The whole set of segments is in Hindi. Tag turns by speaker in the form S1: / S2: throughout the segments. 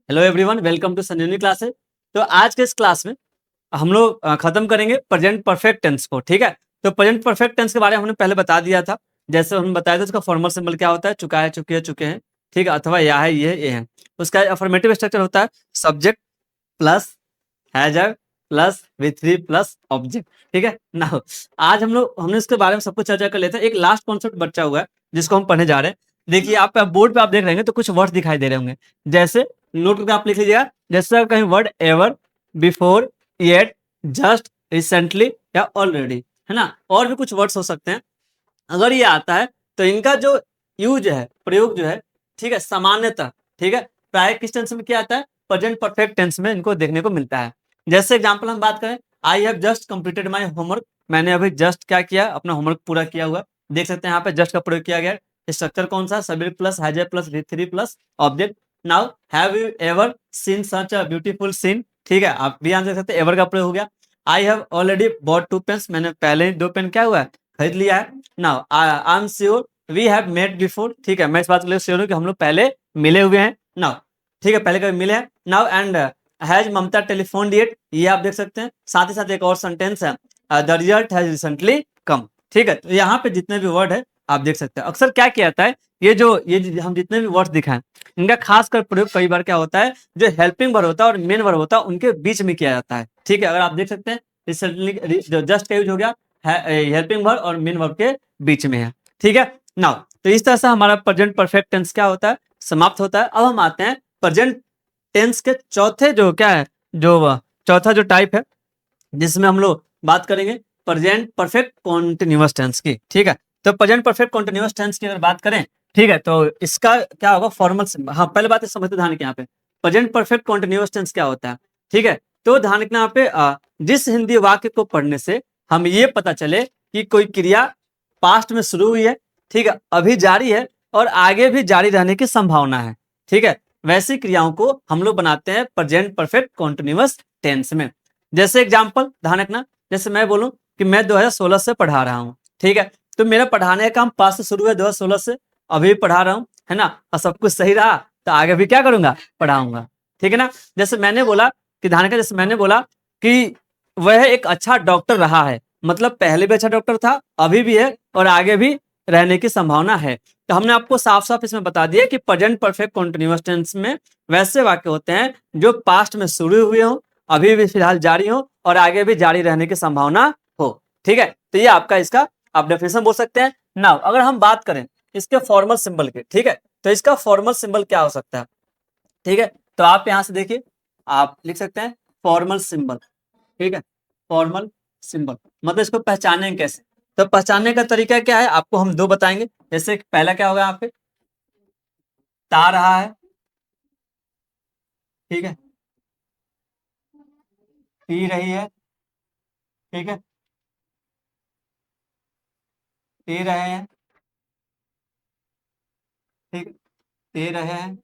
S1: Hello everyone, welcome to Sanjeevani classes. तो आज के इस क्लास में हम लोग खत्म करेंगे प्रेजेंट परफेक्ट टेंस को। ठीक है, तो प्रेजेंट परफेक्ट टेंस के बारे में हमने पहले बता दिया था। जैसे हमने बताया था उसका फॉर्मल सिंबल क्या होता है, चुका है, चुके हैं, चुके हैं, ठीक है, अथवा या है, ये है। उसका अफर्मेटिव स्ट्रक्चर होता है सब्जेक्ट प्लस हैजर प्लस V3 प्लस ऑब्जेक्ट। ठीक है ना। आज हमने इसके बारे में सब कुछ चर्चा कर लेते हैं। एक लास्ट कॉन्सेप्ट बचा हुआ है जिसको हम पढ़ने जा रहे हैं। देखिए, आप बोर्ड पे आप देख रहे हैं तो कुछ वर्ड दिखाई दे रहे होंगे। जैसे नोट करके आप लिख लीजिएगा, जैसे कहीं word ever, before, yet, just, recently या ऑलरेडी, है ना। और भी कुछ वर्ड्स हो सकते हैं। अगर ये आता है तो इनका जो यूज है, प्रयोग जो है, ठीक है, सामान्यतः, ठीक है, प्राय किस टेंस में क्या आता है, प्रेजेंट परफेक्ट टेंस में इनको देखने को मिलता है। जैसे एग्जांपल हम बात करें, I have just completed my homework, मैंने अभी जस्ट क्या किया, अपना होमवर्क पूरा किया हुआ। देख सकते हैं यहाँ पे जस्ट का प्रयोग किया गया। स्ट्रक्चर कौन सा, subject plus has plus V3 plus object. Now have you ever seen such a beautiful scene, ठीक है, आप भी आंसर दे सकते हैं, एवर का प्रयोग हो गया। I have already bought 2 pens, मैंने पहले ही 2 पेन क्या हुआ है, खरीद लिया है। Now I am sure we have met before, ठीक है, मैं इस बात के लिए श्योर हूँ कि हम लोग पहले मिले हुए हैं। नाउ, ठीक है, पहले कभी मिले हैं। Now and has Mamata telephone yet, ये आप देख सकते हैं। साथ ही साथ एक और सेंटेंस है, the result has recently come. ठीक है, तो यहाँ पे जितने भी वर्ड है आप देख सकते हैं। अक्सर क्या किया जाता है, हम जितने भी वर्ड दिखाएं, इनका खास कर प्रयोग कई बार क्या होता है, जो हेल्पिंग वर्ब होता है और मेन वर्ब होता है उनके बीच में किया जाता है। ठीक है, अगर आप देख सकते हैं रिसेंटली जो जस्ट का यूज हो गया, हेल्पिंग वर्ब और मेन वर्ब के बीच में है। ठीक है, नाउ तो इस तरह से हमारा प्रेजेंट परफेक्ट टेंस क्या होता है, समाप्त होता है। अब हम आते हैं प्रेजेंट टेंस के चौथे जो क्या है, जो चौथा जो टाइप है, जिसमें हम लोग बात करेंगे प्रेजेंट परफेक्ट कॉन्टिन्यूअस टेंस की। ठीक है, तो प्रेजेंट परफेक्ट कॉन्टिन्यूअस टेंस की अगर बात करें, ठीक है, तो इसका क्या होगा, फॉर्मल। हाँ, पहले बात समझते ध्यान के यहाँ पे प्रेजेंट परफेक्ट कॉन्टिन्यूअस टेंस क्या होता है। ठीक है, तो ध्यान रखना यहाँ पे जिस हिंदी वाक्य को पढ़ने से हम ये पता चले कि कोई क्रिया पास्ट में शुरू हुई है, ठीक है, अभी जारी है और आगे भी जारी रहने की संभावना है। ठीक है, वैसी क्रियाओं को हम लोग बनाते हैं प्रेजेंट परफेक्ट कॉन्टिन्यूअस टेंस में। जैसे एग्जाम्पल ध्यान रखना, जैसे मैं बोलूं कि मैं 2016 से पढ़ा रहा हूँ, ठीक है, तो मेरा पढ़ाने का काम पास्ट से शुरू है, 2016 से, अभी पढ़ा रहा हूँ, है ना, और सब कुछ सही रहा तो आगे भी क्या करूंगा, पढ़ाऊंगा। ठीक है ना। जैसे मैंने बोला कि ध्यान रखना, जैसे मैंने बोला कि वह एक अच्छा डॉक्टर रहा है, मतलब पहले भी अच्छा डॉक्टर था, अभी भी है और आगे भी रहने की संभावना है। तो हमने आपको साफ साफ इसमें बता दिया कि प्रेजेंट परफेक्ट कॉन्टिन्यूअस टेंस में वैसे वाक्य होते हैं जो पास्ट में शुरू हुए हों, अभी भी फिलहाल जारी हो और आगे भी जारी रहने की संभावना हो। ठीक है, तो ये आपका इसका आप डेफिनेशन बोल सकते हैं। नाउ अगर हम बात करें इसके फॉर्मल सिंबल के, ठीक है, तो इसका फॉर्मल सिंबल क्या हो सकता है। ठीक है, तो आप यहां से देखिए, आप लिख सकते हैं फॉर्मल सिंबल। ठीक है, फॉर्मल सिंबल मतलब इसको पहचाने कैसे, तो पहचानने का तरीका क्या है, आपको हम दो बताएंगे। जैसे पहला क्या होगा, यहाँ पे ता रहा है, ठीक है, पी रही है, ठीक है, पी रहे हैं, ठीक, पी रहे हैं,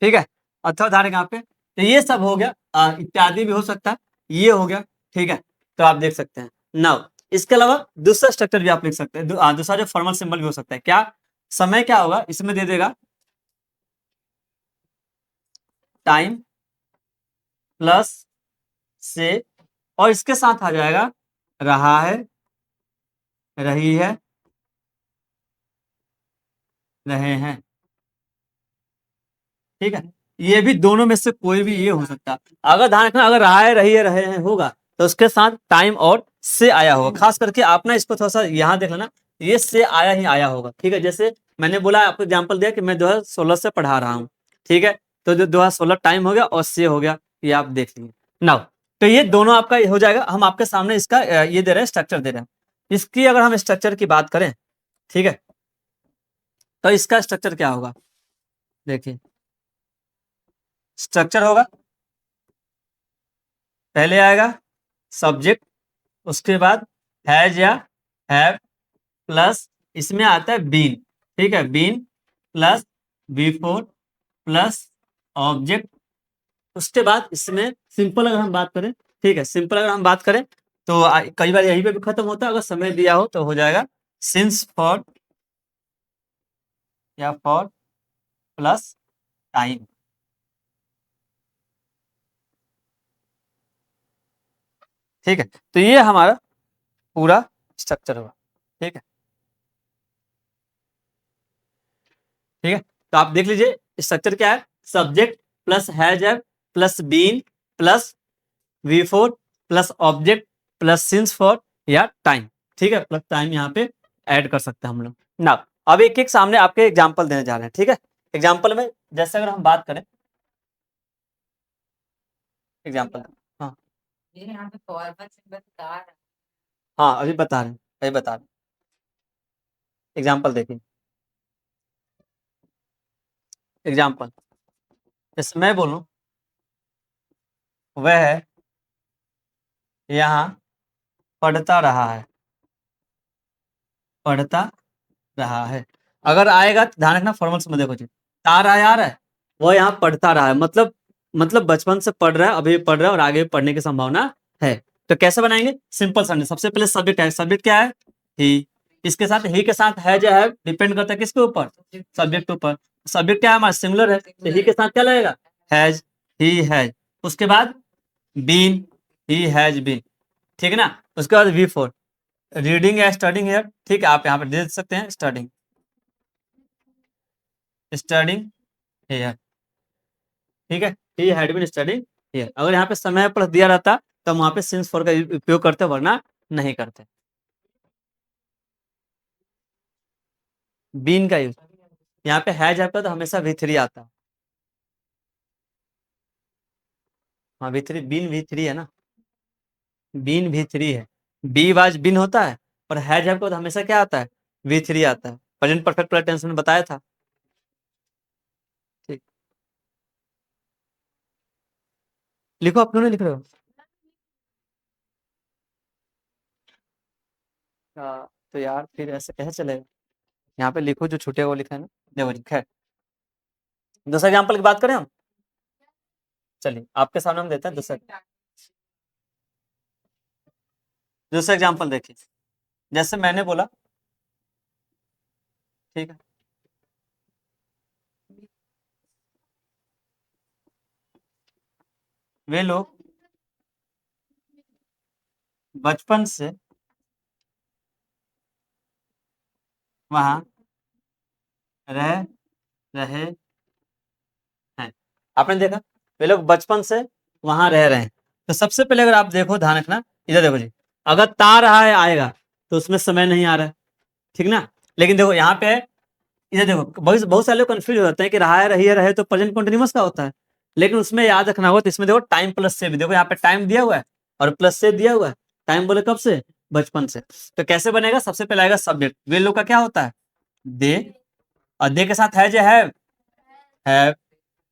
S1: ठीक है, अथवा धारक यहाँ पे, तो ये सब हो गया। इत्यादि भी हो सकता है, ये हो गया। ठीक है, तो आप देख सकते हैं। नाउ इसके अलावा दूसरा स्ट्रक्चर भी आप लिख सकते हैं, दूसरा जो फॉर्मल सिंबल भी हो सकता है। क्या समय क्या होगा, इसमें दे देगा टाइम प्लस से, और इसके साथ आ जाएगा रहा है, रही है, रहे हैं। ठीक है, ये भी दोनों में से कोई भी ये हो सकता है। अगर ध्यान रखना, अगर रहा है, रही है, रहे हैं होगा तो उसके साथ टाइम और से आया होगा। खास करके आप ना इसको थोड़ा सा यहाँ देख लेना, ये से आया ही आया होगा। ठीक है, जैसे मैंने बोला, आपको एग्जाम्पल दिया कि मैं 2016 से पढ़ा रहा हूँ, ठीक है, तो जो 2016 टाइम हो गया और से हो गया, ये आप देख लीजिए। नाउ तो ये दोनों आपका हो जाएगा। हम आपके सामने इसका ये दे रहे हैं, स्ट्रक्चर दे रहे हैं। इसकी अगर हम स्ट्रक्चर की बात करें, ठीक है, तो इसका स्ट्रक्चर क्या होगा, देखिए स्ट्रक्चर होगा, पहले आएगा सब्जेक्ट, उसके बाद हैज या हैव प्लस इसमें आता है बीन, ठीक है, been plus before plus object. उसके बाद इसमें सिंपल अगर हम बात करें, ठीक है, सिंपल अगर हम बात करें तो कई बार यहीं पे भी खत्म होता है, अगर समय दिया हो तो हो जाएगा सिंस फॉर या फॉर प्लस टाइम। ठीक है, तो ये हमारा पूरा स्ट्रक्चर हुआ। ठीक है, ठीक है, तो आप देख लीजिए स्ट्रक्चर क्या है, subject plus has have plus been plus V four plus object plus since for या टाइम। ठीक है, प्लस टाइम यहाँ पे ऐड कर सकते हैं हम लोग ना। अब एक एक सामने आपके एग्जाम्पल देने जा रहे हैं। ठीक है, एग्जाम्पल में जैसे अगर हम बात करें एग्जाम्पल, हाँ
S2: मेरे यहाँ पे फॉर्मल सिंबल बता रहा
S1: हाँ अभी बता रहे हैं, अभी बता रहे हैं। एग्जाम्पल देखिए, एग्जाम्पल जैसे मैं बोलूं वह यहाँ पढ़ता रहा है, पढ़ता रहा है। अगर आएगा तो ध्यान रखना फॉर्मल्स में, देखो जी तार आया आ रहा है, वो यहाँ पढ़ता रहा है, मतलब बचपन से पढ़ रहा है, अभी भी पढ़ रहा है और आगे भी पढ़ने की संभावना है। तो कैसे बनाएंगे, सिंपल सा, सबसे पहले सब्जेक्ट है, सब्जेक्ट क्या है, ही। इसके साथ ही के साथ है जो है डिपेंड करता है किसके ऊपर, सब्जेक्ट के ऊपर। सब्जेक्ट क्या है हमारा, सिंगुलर है, तो ही के साथ क्या लगेगा, हैज, ही हैज। उसके बाद बीन, ही हैज बीन। ठीक है ना, उसके बाद वी फोर, रीडिंग या स्टडिंग है। ठीक है, आप यहाँ पे दे सकते हैं स्टडिंग, स्टडिंग हियर। ठीक है, he had been studying here. अगर यहाँ पे समय प्लस दिया रहता तो हम वहाँ पे सिंस फॉर का उपयोग करते, वरना नहीं करते। बीन का यूज यहाँ पे हैज आपका तो हमेशा वी थ्री आता है। हाँ V three, been V three है ना, बीन वी थ्री है। बी वाज बीन होता है, और हैज आपको तो हमेशा क्या आता है, वी थ्री आता है। प्रेजेंट परफेक्ट प्रेजेंट टेंस में बताया था। ठीक, लिखो, आप क्यों नहीं लिख रहे हो। तो यार फिर ऐसे कैसे चलेगा, यहाँ पे लिखो जो छूटे वो लिखा है ना। देखो जी, खैर दूसरा एग्जाम्पल की बात करें हम, चलिए आपके सामने हम देते हैं दूसरा। दूसरा एग्जाम्पल देखिए, जैसे मैंने बोला, ठीक है, वे लोग बचपन से वहां रह रहे हैं। आपने देखा, वे लोग बचपन से वहां रह रहे हैं। तो सबसे पहले अगर आप देखो, ध्यान रखना, इधर देखो जी, अगर ता रहा है आएगा तो उसमें समय नहीं आ रहा है, ठीक ना। लेकिन देखो यहाँ पे, इधर देखो, बहुत बहुत सारे लोग कंफ्यूज हो जाते हैं कि रहा है, रही है, रहे तो प्रेजेंट कंटिन्यूअस का होता है। लेकिन उसमें याद रखना होगा, तो इसमें देखो टाइम प्लस से भी, देखो यहाँ पे टाइम दिया हुआ है और प्लस से दिया हुआ है। टाइम बोले कब से, बचपन से। तो कैसे बनेगा, सबसे पहले आएगा सब्जेक्ट, वे लोग का क्या होता है, दे, और दे के साथ है जो है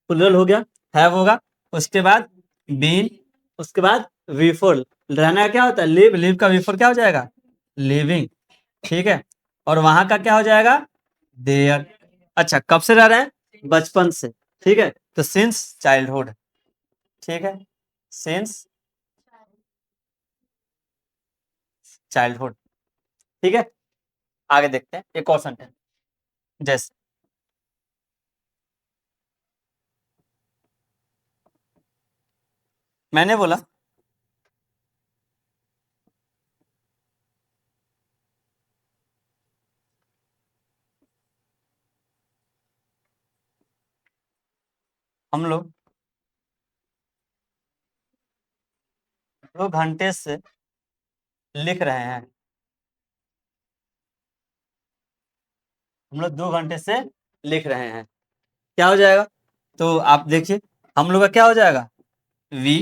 S1: प्लुरल हो गया, हैव होगा। उसके बाद बीन, उसके बाद वी फोर, रहना क्या होता है, लिव, लिव का वी फोर क्या हो जाएगा, लिविंग। ठीक है, और वहां का क्या हो जाएगा, देयर। अच्छा, कब से रह रहे हैं, बचपन से। ठीक है, तो सिंस चाइल्डहुड। ठीक है, सिंस चाइल्डहुड। ठीक है, आगे देखते हैं एक और सेंटेंस। जैसे मैंने बोला, हम लोग 2 घंटे से लिख रहे हैं, हम लोग 2 घंटे से लिख रहे हैं, क्या हो जाएगा, तो आप देखिए हम लोग का क्या हो जाएगा, वी,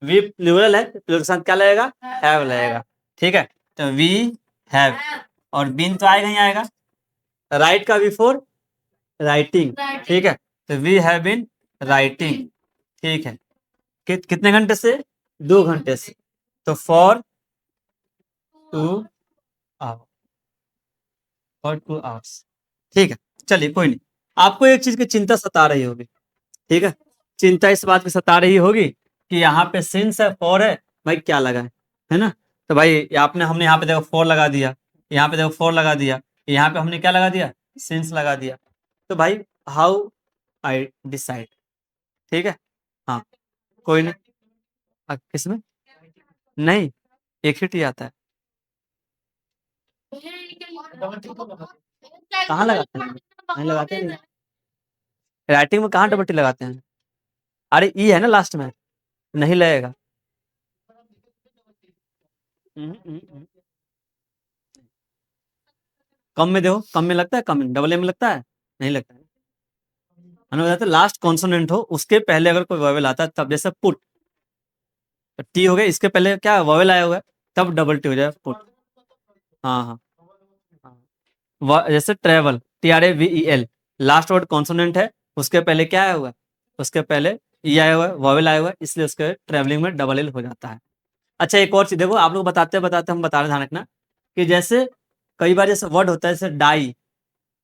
S1: वी प्लूरल है, प्लूरल के साथ क्या लगेगा, हैव लगेगा। ठीक है, तो वी हैव, और बीन तो आएगा ही आएगा। राइट का बिफोर, राइटिंग। ठीक है, तो वी हैव बीन राइटिंग। ठीक है, कितने घंटे से, 2 घंटे से, तो फॉर 2 आवर, फॉर 2 आवर्स। ठीक है, चलिए कोई नहीं, आपको एक चीज की चिंता सता रही होगी। ठीक है, चिंता इस बात की सता रही होगी कि यहाँ पे सिंस है, फॉर है, भाई क्या लगा है ना। तो भाई आपने, हमने यहाँ पे देखो फॉर लगा दिया, यहाँ पे देखो फॉर लगा दिया, यहाँ पे हमने क्या लगा दिया, सिंस लगा दिया। तो भाई हाउ आई डिसाइड। ठीक है, हाँ कोई नहीं, किसमें, नहीं एक ही टी आता है। कहाँ लगाते हैं? नहीं लगाते नहीं। राइटिंग में कहाँ डबल टी लगाते हैं? अरे ई है ना लास्ट में, नहीं लगेगा। कम में देखो, कम में लगता है, कम में डबल ए में लगता है, नहीं लगता है। मैंने बताया था लास्ट कॉन्सोनेंट हो उसके पहले अगर कोई वॉवेल आता है तब, जैसे पुट टी हो गया, इसके पहले क्या वॉवेल आया हुआ है तब डबल टी हो जाए पुट। हाँ हाँ हाँ। जैसे travel TRAVEL, last word consonant है, उसके पहले क्या आया हुआ है, उसके पहले ई आया हुआ है, वॉवेल आया हुआ है, इसलिए उसके ट्रेवलिंग में डबल एल हो जाता है। अच्छा एक और चीज देखो, आप लोग बताते बताते हम बता रहे, ध्यान रखना कि जैसे कई बार जैसे वर्ड होता है जैसे डाई,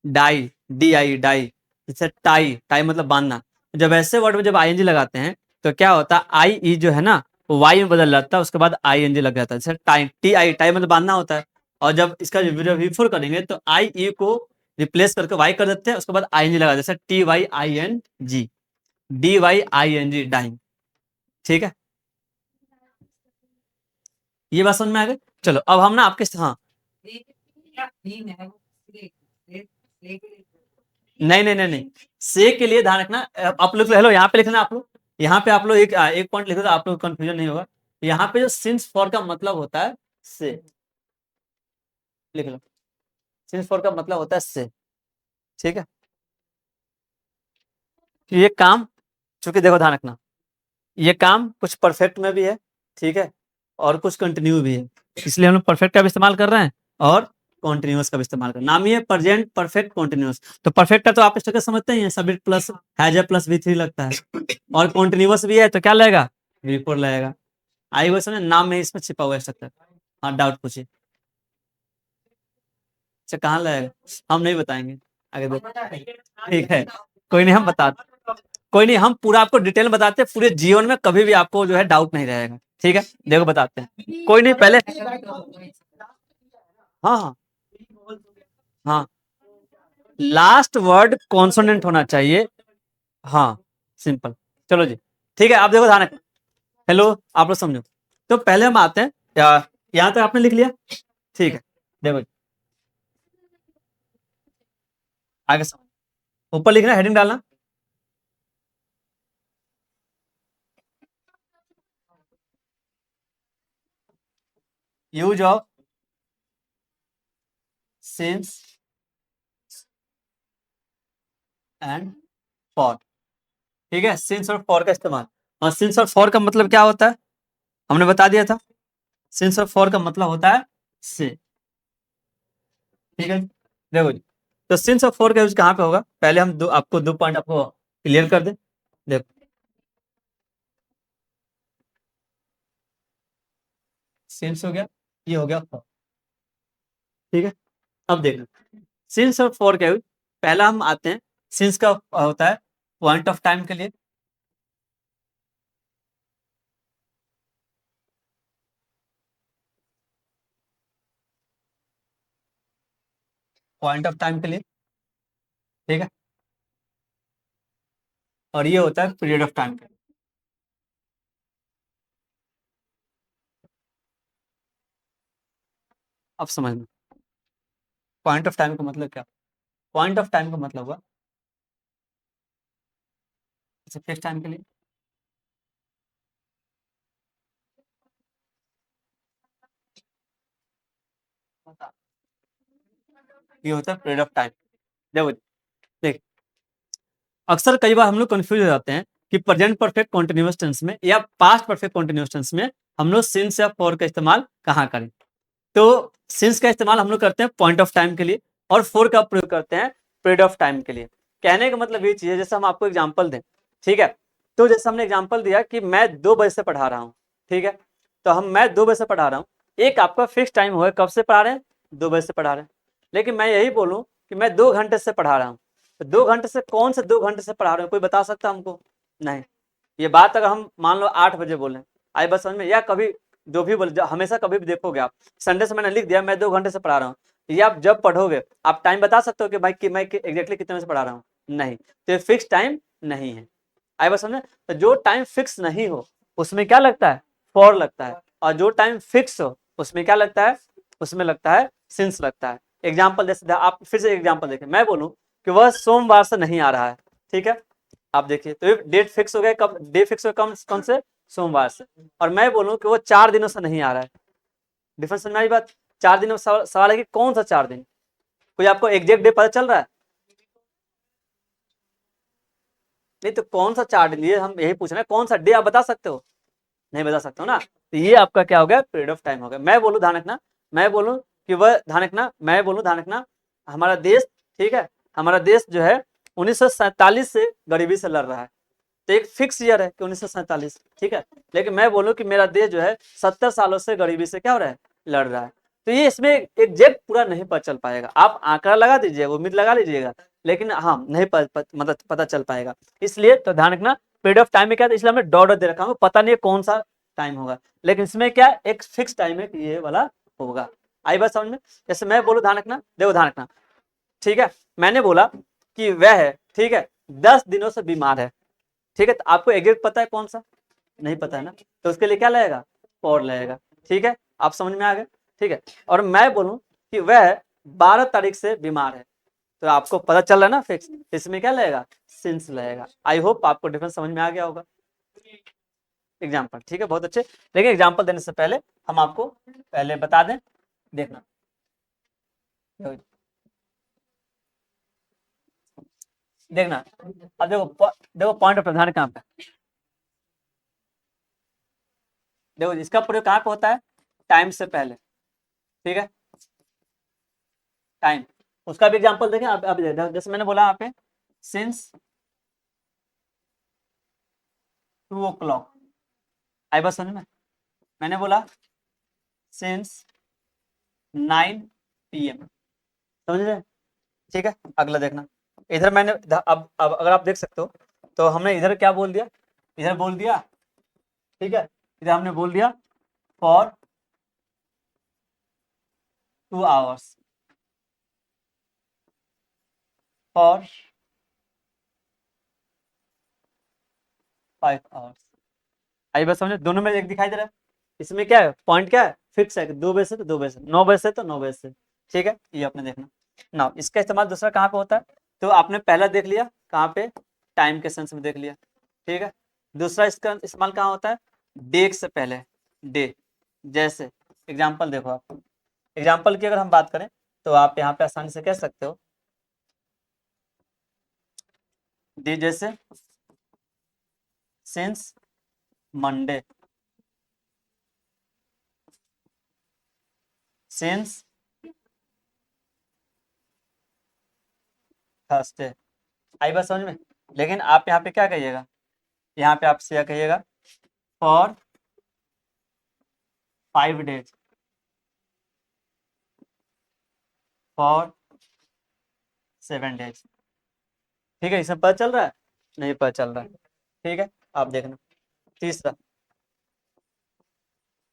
S1: डाई DI डाई, जैसे टाई, टाई मतलब बांधना। जब ऐसे वर्ड में जब ING लगाते हैं तो क्या होता है, IE जो है ना वो वाई में बदल जाता है, उसके बाद ING लग जाता है। जैसे टाई, TI, टाई मतलब बांधना होता है, और जब इसका बिफोर करेंगे तो IE को रिप्लेस करके वाई कर देते हैं, उसके बाद ING लगा, जैसे TYING, DYING डाइंग। ठीक है, ये बात समझ में आ गई। चलो अब हम ना आपके, हाँ नहीं नहीं नहीं नहीं, से के लिए ध्यान रखना, आप लोग हेलो यहाँ पे लिखना, आप लोग यहाँ पे आप लोग एक पॉइंट लिखो तो आप लोग कंफ्यूजन नहीं होगा। यहाँ पे जो सिंस फॉर का मतलब होता है से, लिख लो, सिंस फॉर का मतलब होता है से। ठीक है, तो ये काम, चूंकि देखो ध्यान रखना, ये काम कुछ परफेक्ट में भी है, ठीक है, और कुछ कंटिन्यू भी है, इसलिए हम लोग परफेक्ट का भी इस्तेमाल कर रहे हैं और कॉन्टिन्यूस का भी इस्तेमाल कर रहे हैं। नाम ही है प्रेजेंट परफेक्ट कॉन्टिन्यूस। तो परफेक्ट का तो आप स्ट्रक्चर समझते ही हैं, subject plus has a plus V3 लगता है, और कॉन्टिन्यूस भी है तो क्या लगेगा, V4 लगेगा। आई वो समझे, नाम में इसमें छिपा हुआ है स्ट्रक्चर। हाँ डाउट पूछिए। अच्छा कहाँ लगेगा, हम नहीं बताएंगे, आगे देखो। ठीक है, कोई नहीं, हम बता, कोई नहीं, हम पूरा आपको डिटेल में बताते हैं, पूरे जीवन में कभी भी आपको जो है डाउट नहीं रहेगा। ठीक है, देखो बताते हैं, कोई नहीं पहले, हाँ हाँ हाँ, लास्ट वर्ड कॉन्सोनेंट होना चाहिए। हाँ सिंपल। चलो जी, ठीक है, आप देखो ध्यान रखना। हेलो, आप लोग समझो, तो पहले हम आते हैं, यहाँ तक आपने लिख लिया, ठीक है, देखो जी, आगे समझ, ऊपर लिखना, हेडिंग डालना, use of since and for. ठीक है, सिंस और फॉर का इस्तेमाल, और सिंस और फॉर का मतलब क्या होता है हमने बता दिया था, सिंस और फॉर का मतलब होता है से। ठीक है, देखो जी, तो सिंस और फॉर का यूज कहाँ पे होगा, पहले हम आपको दो पॉइंट आपको क्लियर कर दें। देखो, सिंस हो गया, ये हो गया फॉर। ठीक है, अब देखना, सिंस और फॉर का यूज, पहला हम आते हैं, सिंस का होता है पॉइंट ऑफ टाइम के लिए, पॉइंट ऑफ टाइम के लिए, ठीक है, और ये होता है पीरियड ऑफ टाइम के लिए। अब समझ में, पॉइंट ऑफ टाइम का मतलब क्या, पॉइंट ऑफ टाइम का मतलब हुआ फिक्स टाइम के लिए, ये होता है पीरियड ऑफ टाइम। देखो देख, अक्सर कई बार हम लोग कंफ्यूज हो जाते हैं कि प्रेजेंट परफेक्ट कॉन्टिन्यूअस टेंस में या पास्ट परफेक्ट कॉन्टिन्यूअस टेंस में हम लोग सिंस या फॉर का इस्तेमाल कहाँ करें। तो सिंस का इस्तेमाल हम लोग करते हैं पॉइंट ऑफ टाइम के लिए, और फोर का प्रयोग करते हैं पीरियड ऑफ टाइम के लिए। कहने का मतलब ये चीज है, जैसे हम आपको एग्जाम्पल दें, ठीक है, तो जैसे हमने एग्जाम्पल दिया कि मैं 2 बजे से पढ़ा रहा हूँ, ठीक है, तो मैं 2 बजे से पढ़ा रहा हूँ, एक आपका फिक्स टाइम हो, कब से पढ़ा रहे हैं, 2 बजे से पढ़ा रहे हैं, लेकिन मैं यही बोलूँ कि मैं 2 घंटे से पढ़ा रहा हूँ, तो 2 घंटे से कौन से 2 घंटे से पढ़ा रहे हैं, कोई बता सकता हमको, नहीं। ये बात अगर हम मान लो 8 बजे बोले, आई बस समझ में, या कभी जो भी बोले, हमेशा कभी भी देखोगे आप, संडे से मैंने लिख दिया मैं 2 घंटे से पढ़ा रहा हूँ, ये आप जब पढ़ोगे आप टाइम बता सकते हो कि भाई कि मैं एग्जैक्टली कितने बजे से पढ़ा रहा हूँ, नहीं, तो ये फिक्स टाइम नहीं है। आई बस समझे, तो जो टाइम फिक्स नहीं हो उसमें क्या लगता है, फॉर लगता है, और जो टाइम फिक्स हो उसमें क्या लगता है, उसमें लगता है सिंस लगता है। एग्जाम्पल जैसे आप फिर से एग्जाम्पल देखें, मैं बोलूं कि वह सोमवार से नहीं आ रहा है, ठीक है, आप देखिए तो ये डेट फिक्स हो गया, कब डे फिक्स हो गया, कौन से, सोमवार से। और मैं बोलूं कि वो 4 दिनों से नहीं आ रहा है, डिफरेंस समझ में आई बात। 4 दिनों सवाल है कि कौन सा 4 दिन, कोई आपको एग्जैक्ट डे पता चल रहा है? नहीं तो कौन सा 4 दिन, ये हम यही पूछ रहे हैं, कौन सा डे आप बता सकते हो? नहीं बता सकते हो ना, तो ये आपका क्या हो गया, पीरियड ऑफ टाइम हो गया। मैं बोलूं ध्यान रखना, मैं बोलूं कि वह, ध्यान रखना, मैं बोलूं ध्यान रखना, हमारा देश, ठीक है, हमारा देश जो है 1947 से गरीबी से लड़ रहा है, तो एक फिक्स ईयर है कि 1947, ठीक है। लेकिन मैं बोलूं कि मेरा देश जो है 70 सालों से गरीबी से क्या हो रहा है, लड़ रहा है, तो ये इसमें एग्जैक्ट पूरा नहीं पता चल पाएगा। आप आंकड़ा लगा दीजिएगा, उम्मीद लगा लीजिएगा, लेकिन हाँ नहीं मतलब पता चल पाएगा। इसलिए तो ध्यान रखना, पीरियड ऑफ टाइम में क्या है, इसलिए हमने डॉट दे रखा हूँ, पता नहीं है कौन सा टाइम होगा, लेकिन इसमें क्या एक फिक्स टाइम है कि ये वाला होगा। आई बात समझ में? जैसे मैं बोलूँ, ध्यान रखना, देखो ध्यान रखना, ठीक है, मैंने बोला कि वह है, ठीक है, 10 दिनों से बीमार है, ठीक है, तो आपको एग्जैक्ट पता है कौन सा, नहीं पता है ना, तो उसके लिए क्या लगेगा, और लगेगा, ठीक है, आप समझ में आ गए, ठीक है। और मैं बोलूं कि वह 12 तारीख से बीमार है, तो आपको पता चल रहा है ना फिक्स, इसमें क्या लगेगा, सिंस लगेगा। आई होप आपको डिफरेंस समझ में आ गया होगा। एग्जाम्पल, ठीक है, बहुत अच्छे। लेकिन एग्जाम्पल देने से पहले हम आपको पहले बता दें, देखना, देखना, अब देखो पॉइंट ऑफ प्रधान कहाँ पे, देखो इसका प्रयोग कहाँ पे होता है, टाइम से पहले, ठीक है, टाइम, उसका भी एग्जांपल देखें आप जैसे मैंने बोला यहाँ पे, सिंस 2 o'clock, आई बस समझ में, मैंने बोला सिंस 9 PM, समझ रहे, ठीक है। अगला देखना, इधर मैंने अब अगर आप देख सकते हो, तो हमने इधर क्या बोल दिया, इधर बोल दिया, ठीक है, इधर हमने बोल दिया फॉर 2 hours, फॉर 5 hours, आई बस समझे, दोनों में एक दिखाई दे रहा है, इसमें क्या है, पॉइंट क्या है, फिक्स है कि 2 बजे से तो 2 बजे से, 9 बजे से तो 9 बजे से, ठीक है, ये आपने देखना ना। इसका इस्तेमाल दूसरा कहाँ पे होता है, तो आपने पहला देख लिया कहाँ पे, टाइम के सेंस में देख लिया, ठीक है। दूसरा इसका इस्तेमाल कहाँ होता है, डे से पहले, डे, जैसे एग्जाम्पल देखो आप, एग्जाम्पल की अगर हम बात करें तो आप यहाँ पे आसानी से कह सकते हो, डे जैसे सिंस मंडे, सिंस थर्सडे, आई बात समझ में। लेकिन आप यहाँ पे क्या कहिएगा, यहाँ पे आप क्या कहिएगा, फॉर 5 days, फॉर 7 days, ठीक है, इसमें पता चल रहा है, नहीं पता चल रहा है, ठीक है, आप देखना। तीसरा,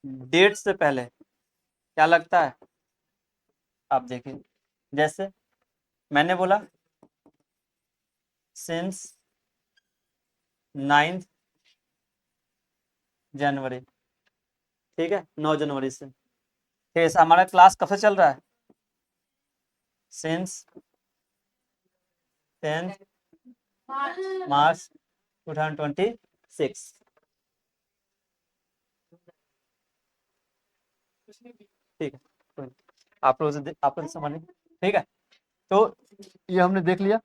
S1: डेट से पहले क्या लगता है, आप देखिए, जैसे मैंने बोला सिंस 9 जनवरी, ठीक है, 9 जनवरी से, ठीक है, हमारा क्लास कब से चल रहा है, सिंस 10 मार्च 2026, ठीक है, आप लोग समझ, ठीक है, तो ये हमने देख लिया,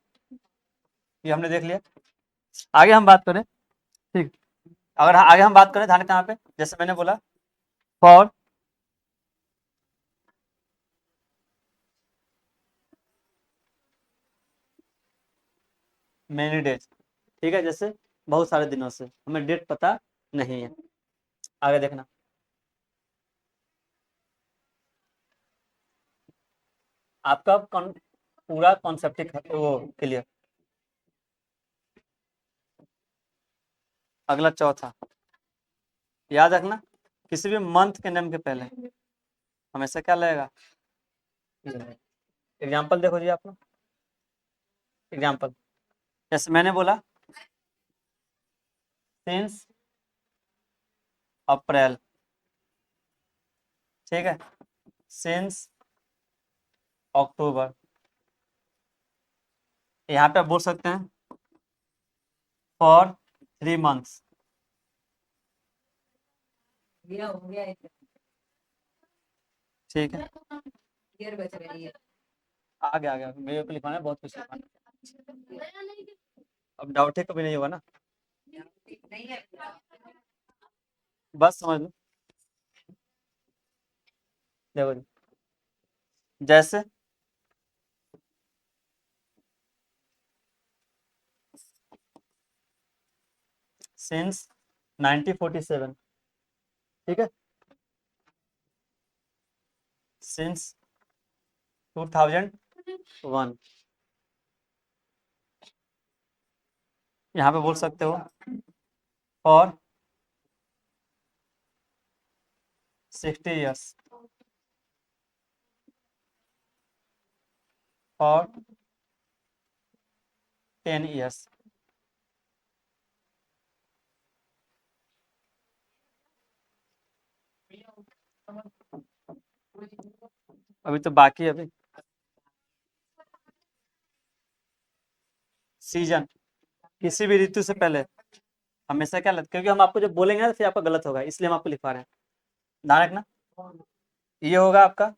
S1: ये हमने देख लिया, आगे हम बात करें, ठीक, अगर आगे हम बात करें, ध्यान कहाँ पे, जैसे मैंने बोला फॉर मेनी डेज, ठीक है, जैसे बहुत सारे दिनों से, हमें डेट पता नहीं है। आगे देखना, आपका पूरा कॉन्सेप्ट वो क्लियर। अगला चौथा, याद रखना, किसी भी मंथ के नेम के पहले हमेशा क्या लगेगा, एग्जाम्पल देखो जी, आप लोग एग्जाम्पल, जैसे मैंने बोला सिंस अप्रैल, ठीक है, सिंस अक्टूबर। यहाँ पे आप बोल सकते हैं फॉर 3 मंथ्स।
S2: ये हो गया एक
S1: ठीक है,
S2: ईयर बच रही है
S1: आ गया मेरे को लिखवाना है, बहुत कुछ लिखवाना है। अब डाउट है कभी नहीं होगा ना,
S2: नहीं है
S1: बस समझ लो। देखो जी, जैसे सिंस 1947, ठीक है, सिंस 2001, यहाँ पे बोल सकते हो फॉर 60 years, फॉर 10 years। अभी तो बाकी है, अभी सीजन किसी भी ऋतु से पहले हमेशा क्या लगता है, क्योंकि हम आपको जब बोलेंगे ना तो फिर आपका गलत होगा, इसलिए हम आपको लिखवा रहे हैं, ध्यान रखना। ये होगा आपका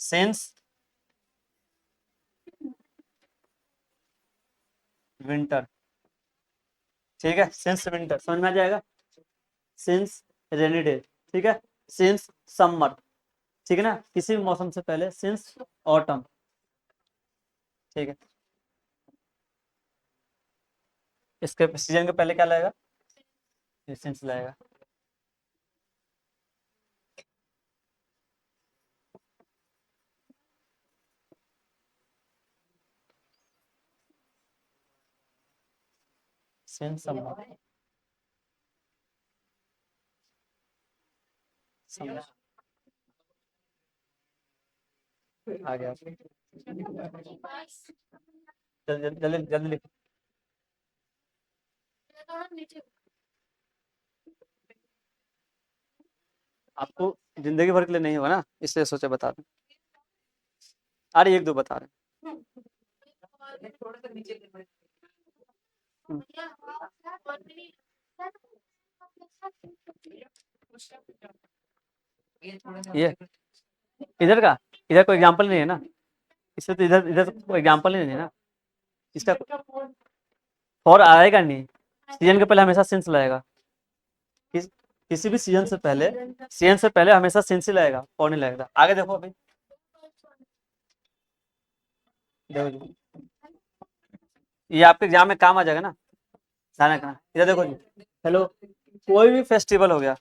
S1: सिंस विंटर, ठीक है, सिंस विंटर समझ में आ जाएगा, सिंस रेनी डे, ठीक है, सिंस समर, ठीक है ना, किसी भी मौसम से पहले, सिंस ऑटम, ठीक है। इसके सीजन के पहले क्या लगेगा, ये सिंस लगेगा। सिंस समर, समझ आ गया, जल्दी जल्दी जल्दी लिखो। आपको जिंदगी भर के लिए नहीं होगा ना, इसलिए सोचा बता दें। अरे एक दो बता रहे
S2: थोड़ा सा नीचे कर दो।
S1: हैं।
S2: ये थोड़ा सा
S1: ये
S2: नीचे कर
S1: इधर का, इधर कोई एग्जांपल नहीं है ना, इससे तो इधर इधर कोई एग्जांपल नहीं है ना, इसका और आएगा नहीं, सीजन के पहले हमेशा सिंस लगेगा, किसी भी सीजन से पहले हमेशा सिंस ही लगेगा, और नहीं लगेगा। आगे देखो अभी, देखो जी, ये आपके एग्जाम में काम आ जाएगा ना, ध्यान रखना। इधर देखो जी, हेलो, कोई भी फेस्टिवल हो गया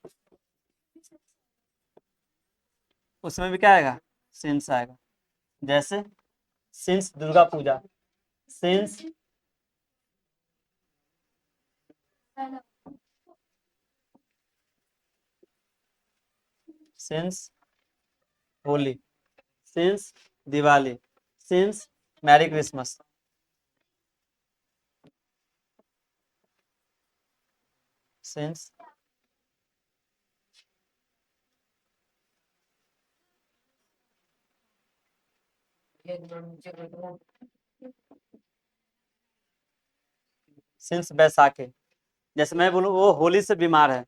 S1: उसमें भी क्या आएगा, सिंस आएगा, जैसे since Durga Puja, since since Holi, since Diwali, since merry Christmas, since
S2: ये थोड़ा नीचे कर दो।
S1: सिंस बैसाखी, जैसे मैं बोलूँ वो होली से बीमार है,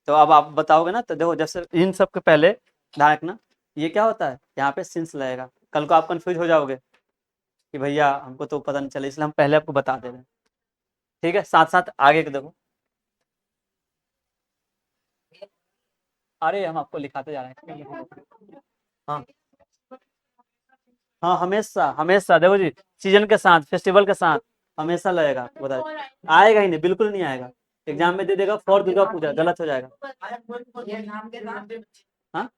S1: तो अब आप बताओगे ना, तो देखो जैसे इन सब के पहले ध्यान रखना, ये क्या होता है, यहाँ पे सिंस लगेगा, कल को आप कंफ्यूज हो जाओगे कि भैया हमको तो पता नहीं चला, इसलिए हम पहले आपको बता दे रहे हैं, ठीक है। साथ साथ आगे के देखो, अरे हम आपको लिखाते जा रहे हैं, हाँ हाँ, हमेशा हमेशा देखो जी, सीजन के साथ, फेस्टिवल के साथ हमेशा लगेगा, बता, आएगा ही नहीं, बिल्कुल नहीं आएगा, एग्जाम में दे देगा फॉर दुर्गा पूजा, गलत हो जाएगा।
S2: ये नाम के साथ
S1: हाँ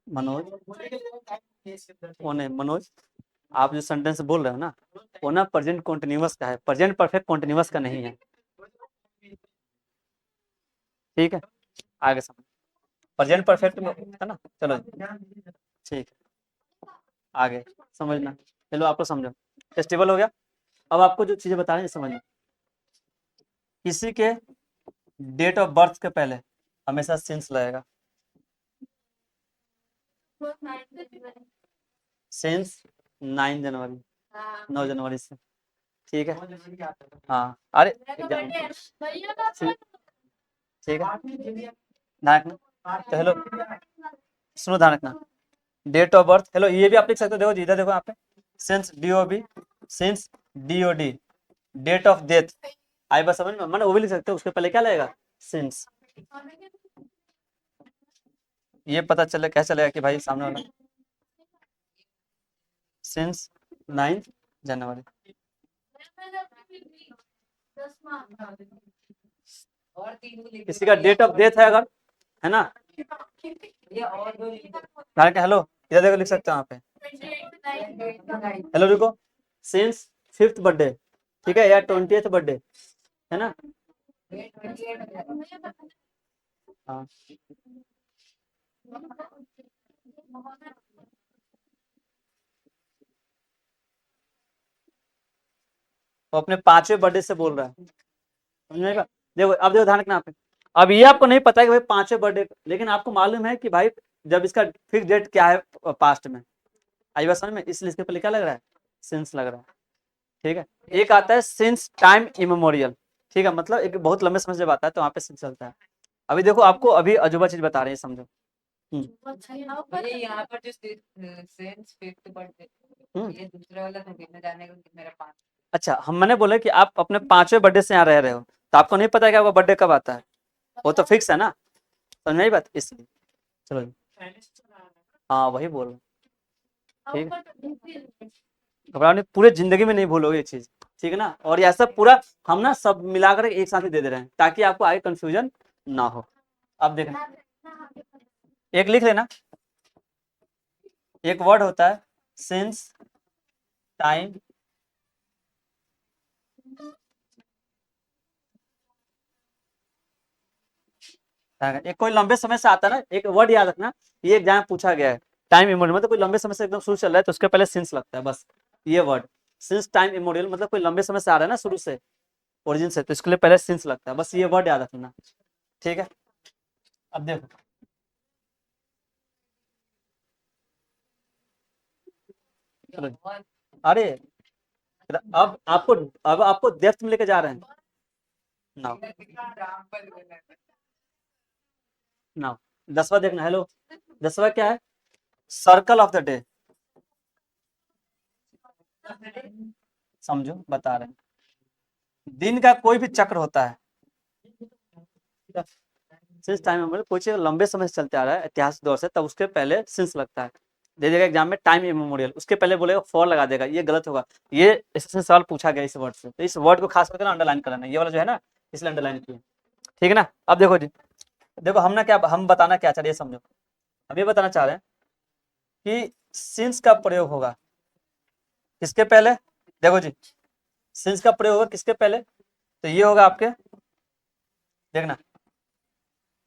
S1: मनोज, वो नहीं मनोज, आप जो सेंटेंस बोल रहे हो ना, वो ना प्रेजेंट कॉन्टिन्यूअस का है, प्रेजेंट परफेक्ट कॉन्टिन्यूअस का नहीं है, ठीक है। आगे समझ, प्रेजेंट परफेक्ट में है ना, चलो ठीक है, आगे समझना, चलो आपको समझो, फेस्टिवल हो गया, अब आपको जो चीजें बता रहे हैं समझना, किसी के डेट ऑफ बर्थ के पहले हमेशा सिंस लगेगा। सिंस 9 जनवरी, 9 जनवरी से, ठीक है। हाँ, अरे ठीक है, ध्यान रखना। तो हेलो, सुनो, ध्यान रखना। डेट ऑफ बर्थ, हेलो, ये भी आप लिख सकते हो, देखो जी, इधर देखो यहाँ पे, since DOB, since DOD, date of death, आई बस समझ में, मैंने वो भी लिख सकते हो, उसके पहले क्या लगेगा, सिंस। ये पता चले क्या चलेगा कि भाई सामने वाला सिंस 9 जनवरी।
S2: और तीन को लिख
S1: किसी का डेट ऑफ डेथ है अगर, है ना,
S2: ये और दो लिख दो।
S1: ध्यान के, हेलो, इधर देखो लिख सकते हो यहाँ पे, हेलो रुको, सिंस 5th बर्थडे, ठीक है, या 20th बर्थडे, है ना। हाँ, वो अपने 5वें बर्थडे से बोल रहा है, समझ में आएगा? देखो, अब देखो, ध्यान रखना यहाँ पे, अब ये आपको नहीं पता है कि भाई 5वें बर्थडे, लेकिन आपको मालूम है कि भाई जब इसका फिक्स डेट क्या है पास्ट में, आई बात समझ में, इसलिए इसके पहले क्या लग रहा है, सिंस लग रहा है, ठीक है। एक आता है सिंस टाइम इमेमोरियल, ठीक है, मतलब एक बहुत लंबे समय से जब आता है तो वहाँ पे सिंस चलता है। अभी देखो, आपको अभी अजूबा चीज बता रहे हैं, समझो।
S2: ये यहाँ पर जो सेंस फिफ्थ बर्थडे, ये दूसरा वाला तो गिनने जाने का मेरा 5।
S1: अच्छा, मैंने बोला कि आप अपने 5वें बर्थडे से यहाँ रह रहे हो, तो आपको नहीं पता है कि आपका बर्थडे कब आता है, वो तो फिक्स है ना, समझ में आई बात, इसलिए। चलो जी, हाँ वही बोल रहा हूँ, ठीक है, घबराओ नहीं, पूरे जिंदगी में नहीं भूलोगे ये चीज, ठीक है ना। और यह सब पूरा हम ना सब मिलाकर एक साथ ही दे दे रहे हैं, ताकि आपको आगे कंफ्यूजन ना हो। अब देखना, एक लिख लेना, एक वर्ड होता है सिंस टाइम, एक कोई लंबे समय से आता है ना, एक वर्ड याद रखना, ये एग्जाम में पूछा गया है, टाइम इमोरियल, मतलब कोई लंबे समय से एकदम शुरू चल रहा है तो उसके पहले सिंस लगता है, बस ये वर्ड, सिंस टाइम इमोरियल, मतलब कोई लंबे समय से आ रहा है ना, शुरू से, ओरिजिन से, तो इसके लिए पहले सिंस लगता है, बस ये वर्ड याद रखना, ठीक है। अब देखो, चलो, अरे अब आपको डेप्थ में लेके जा रहे हैं, नाउ नाउ 10वां देखना, हेलो, 10वां क्या है, सर्कल ऑफ द डे, समझो बता रहे हैं, दिन का कोई भी चक्र होता है, सिंस टाइम में कोई चीज लंबे समय से चलते आ रहा है, इतिहास दौर से, तब उसके पहले सिंस लगता है, दे देगा एग्जाम में टाइम इमेमोरियल, उसके पहले बोलेगा फॉर लगा देगा, ये गलत होगा, ये इससे सवाल पूछा गया इस वर्ड से, तो इस वर्ड को खास करके अंडरलाइन कराना, ये वाला जो है ना, इसलिए अंडरलाइन किया, ठीक है ना। अब देखो जी, देखो हम बताना क्या चाह रहे हैं, समझो, हम ये बताना चाह रहे हैं कि सिंस का प्रयोग होगा किसके पहले, देखो जी, सिंस का प्रयोग होगा किसके पहले, तो ये होगा आपके, देखना,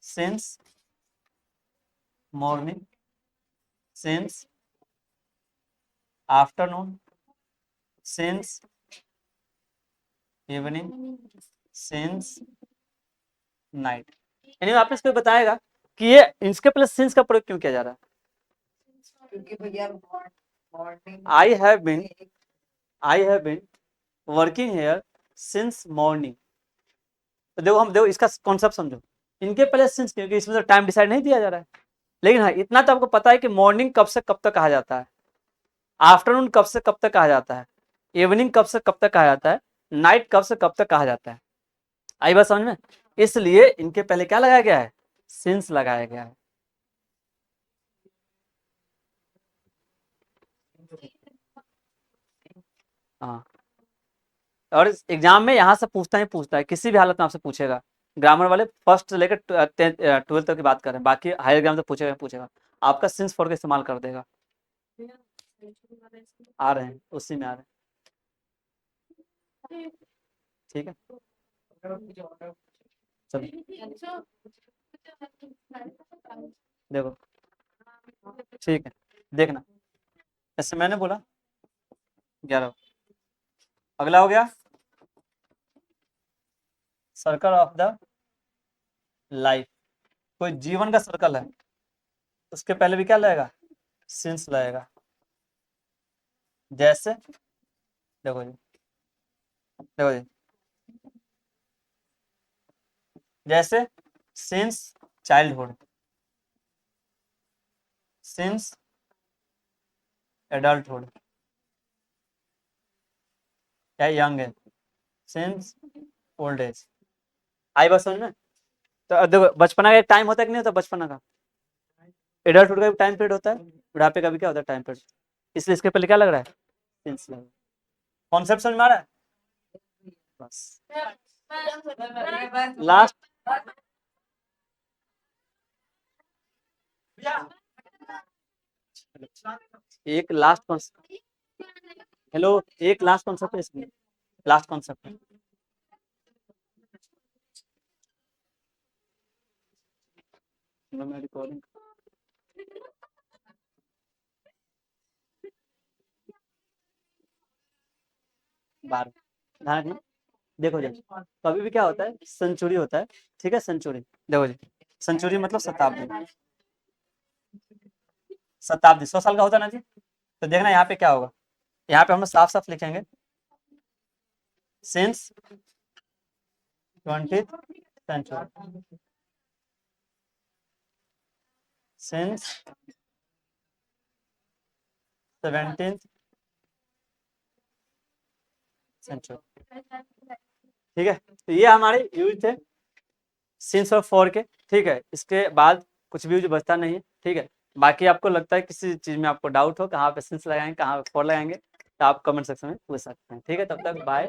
S1: since morning, since afternoon, since evening, since night, यानी आपने इसको बताएगा कि ये इसके पहले सिंस का प्रयोग क्यों किया जा रहा है।
S2: क्योंकि भैया morning
S1: I have been working here since morning, तो देखो इसका कॉन्सेप्ट समझो, इनके पहले सिंस क्योंकि इसमें तो टाइम डिसाइड नहीं दिया जा रहा है, लेकिन हाँ इतना तो आपको पता है कि मॉर्निंग कब से कब तक कहा जाता है, आफ्टरनून कब से कब तक कहा जाता है, इवनिंग कब से कब तक कहा जाता है, नाइट कब से कब तक कहा जाता है, आई बात समझ में, इसलिए इनके पहले क्या लगाया गया है, सिंस लगाया गया है। हाँ, और एग्जाम में यहाँ से पूछता है, किसी भी हालत में आपसे पूछेगा, ग्रामर वाले फर्स्ट से लेकर 12th तक की बात कर रहे हैं, बाकी हायर एग्जाम से पूछेगा आपका सिंस फॉर का इस्तेमाल कर देगा, आ रहे हैं उसी में आ रहे हैं, ठीक है, चलो देखो, ठीक है, देखना, जैसे मैंने बोला 11, अगला हो गया सर्कल ऑफ द लाइफ, कोई जीवन का सर्कल है, उसके पहले भी क्या लगेगा, सिंस लगेगा। जैसे देखो जी, देखो जी, जैसे सिंस चाइल्डहुड, सिंस एडल्टहुड या young age, since old age. आई बात समझ में? तो अब देखो बचपना का एक टाइम होता है कि नहीं होता, बचपना का, एडल्टहुड का भी टाइम पीरियड होता है, बुढ़ापे का भी क्या होता है, टाइम पीरियड। इसलिए इसके पहले क्या लग रहा है, सिंस लग रहा है। कॉन्सेप्ट समझ में आ रहा है? बस लास्ट, एक लास्ट कॉन्सेप्ट, हेलो, एक लास्ट कॉन्सेप्ट है इसमें, लास्ट कॉन्सेप्ट है। मैं रिकॉर्डिंग 12 ध्यान रखना। देखो जी, कभी भी क्या होता है, सेंचुरी होता है, ठीक है, सेंचुरी, देखो जी, सेंचुरी मतलब शताब्दी, शताब्दी 100 साल का होता है ना जी। तो देखना यहाँ पे क्या होगा, यहाँ पे हम साफ साफ लिखेंगे since 20th century, since 17th century, ठीक है। तो ये हमारे यूज थे सिंस और फॉर के, ठीक है। इसके बाद कुछ भी यूज बचता नहीं है, ठीक है। बाकी आपको लगता है किसी चीज में आपको डाउट हो, कहाँ पे सिंस लगाएंगे, कहाँ पे फॉर लगाएंगे, तो आप कमेंट सेक्शन में पूछ सकते हैं, ठीक है। तब तक बाय।